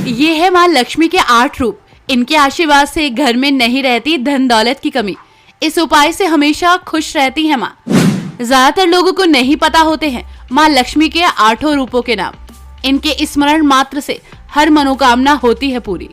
ये है माँ लक्ष्मी के 8 रूप। इनके आशीर्वाद से घर में नहीं रहती धन दौलत की कमी। इस उपाय से हमेशा खुश रहती है माँ। ज्यादातर लोगों को नहीं पता होते हैं माँ लक्ष्मी के 8 रूपों के नाम। इनके स्मरण मात्र से हर मनोकामना होती है पूरी।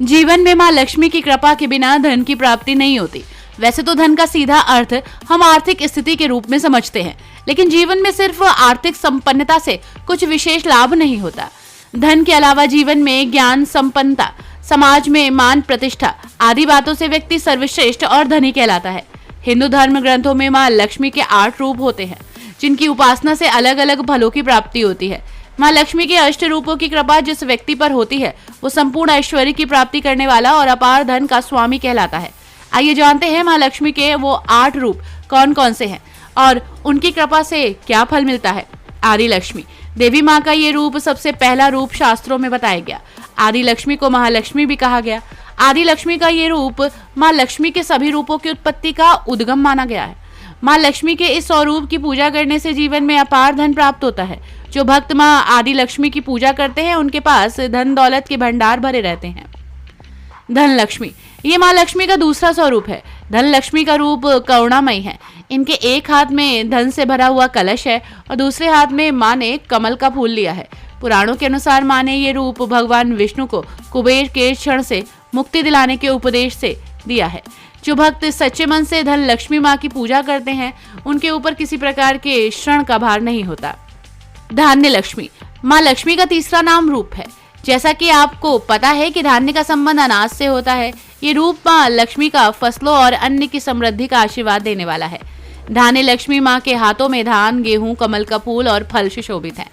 जीवन में माँ लक्ष्मी की कृपा के बिना धन की प्राप्ति नहीं होती। वैसे तो धन का सीधा अर्थ हम आर्थिक स्थिति के रूप में समझते हैं, लेकिन जीवन में सिर्फ आर्थिक संपन्नता से कुछ विशेष लाभ नहीं होता। धन के अलावा जीवन में ज्ञान, संपन्नता, समाज में मान प्रतिष्ठा आदि बातों से व्यक्ति सर्वश्रेष्ठ और धनी कहलाता है। हिंदू धर्म ग्रंथों में माँ लक्ष्मी के 8 रूप होते हैं, जिनकी उपासना से अलग अलग फलों की प्राप्ति होती है। माँ लक्ष्मी के 8 रूपों की कृपा जिस व्यक्ति पर होती है वो संपूर्ण ऐश्वर्य की प्राप्ति करने वाला और अपार धन का स्वामी कहलाता है। आइए जानते हैं माँ लक्ष्मी के वो 8 रूप कौन कौन से हैं और उनकी कृपा से क्या फल मिलता है। आदि लक्ष्मी देवी माँ का ये रूप सबसे पहला रूप शास्त्रों में बताया गया। आदि लक्ष्मी को महालक्ष्मी भी कहा गया। आदि लक्ष्मी का ये रूप माँ लक्ष्मी के सभी रूपों की उत्पत्ति का उद्गम माना गया है। माँ लक्ष्मी के इस स्वरूप की पूजा करने से जीवन में अपार धन प्राप्त होता है। जो भक्त माँ आदि लक्ष्मी की पूजा करते हैं उनके पास धन दौलत के भंडार भरे रहते हैं। धन लक्ष्मी ये माँ लक्ष्मी का दूसरा स्वरूप है। धन लक्ष्मी का रूप करुणामयी है। इनके एक हाथ में धन से भरा हुआ कलश है और दूसरे हाथ में माँ ने कमल का फूल लिया है। पुराणों के अनुसार माँ ने ये रूप भगवान विष्णु को कुबेर के क्षण से मुक्ति दिलाने के उपदेश से दिया है। जो भक्त सच्चे मन से धन लक्ष्मी माँ की पूजा करते हैं उनके ऊपर किसी प्रकार के ऋण का भार नहीं होता। धान्य लक्ष्मी माँ लक्ष्मी का तीसरा नाम रूप है। जैसा कि आपको पता है कि धान्य का संबंध अनाज से होता है, ये रूप माँ लक्ष्मी का फसलों और अन्न की समृद्धि का आशीर्वाद देने वाला है। धान्य लक्ष्मी माँ के हाथों में धान, गेहूं, कमल का फूल और फल सुशोभित है।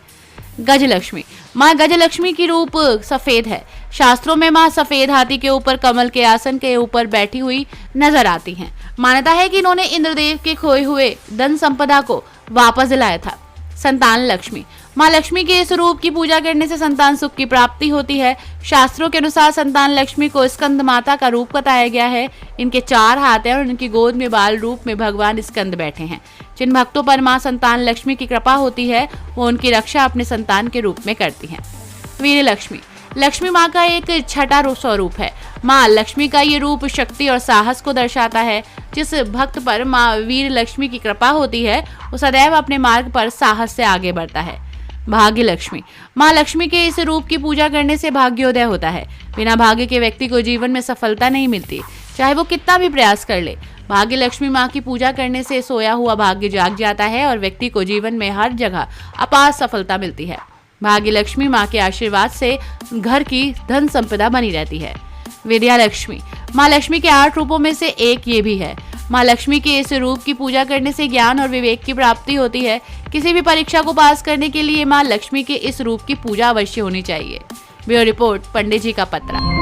गज लक्ष्मी माँ गज लक्ष्मी की रूप सफेद है। शास्त्रों में माँ सफेद हाथी के ऊपर कमल के आसन के ऊपर बैठी हुई नजर आती हैं। मान्यता है कि इन्होंने इंद्रदेव के खोए हुए धन संपदा को वापस दिलाया था। संतान लक्ष्मी माँ लक्ष्मी के इस रूप की पूजा करने से संतान सुख की प्राप्ति होती है। शास्त्रों के अनुसार संतान लक्ष्मी को स्कंद माता का रूप बताया गया है। इनके 4 हाथ हैं और इनकी गोद में बाल रूप में भगवान स्कंद बैठे हैं। जिन भक्तों पर माँ संतान लक्ष्मी की कृपा होती है वो उनकी रक्षा अपने संतान के रूप में करती हैं। वीर लक्ष्मी लक्ष्मी माँ का एक छठा स्वरूप है। माँ लक्ष्मी का ये रूप शक्ति और साहस को दर्शाता है। जिस भक्त पर माँ वीर लक्ष्मी की कृपा होती है वो सदैव अपने मार्ग पर साहस से आगे बढ़ता है। भाग्य लक्ष्मी माँ लक्ष्मी के इस रूप की पूजा करने से भाग्योदय होता है। बिना भाग्य के व्यक्ति को जीवन में सफलता नहीं मिलती, चाहे वो कितना भी प्रयास कर ले। भाग्य लक्ष्मी माँ की पूजा करने से सोया हुआ भाग्य जाग जाता है और व्यक्ति को जीवन में हर जगह अपार सफलता मिलती है। भाग्य लक्ष्मी माँ के आशीर्वाद से घर की धन संपदा बनी रहती है। विद्या लक्ष्मी माँ लक्ष्मी के 8 रूपों में से एक ये भी है। माँ लक्ष्मी के इस रूप की पूजा करने से ज्ञान और विवेक की प्राप्ति होती है। किसी भी परीक्षा को पास करने के लिए माँ लक्ष्मी के इस रूप की पूजा अवश्य होनी चाहिए। ब्यूरो रिपोर्ट, पंडित जी का पत्रा।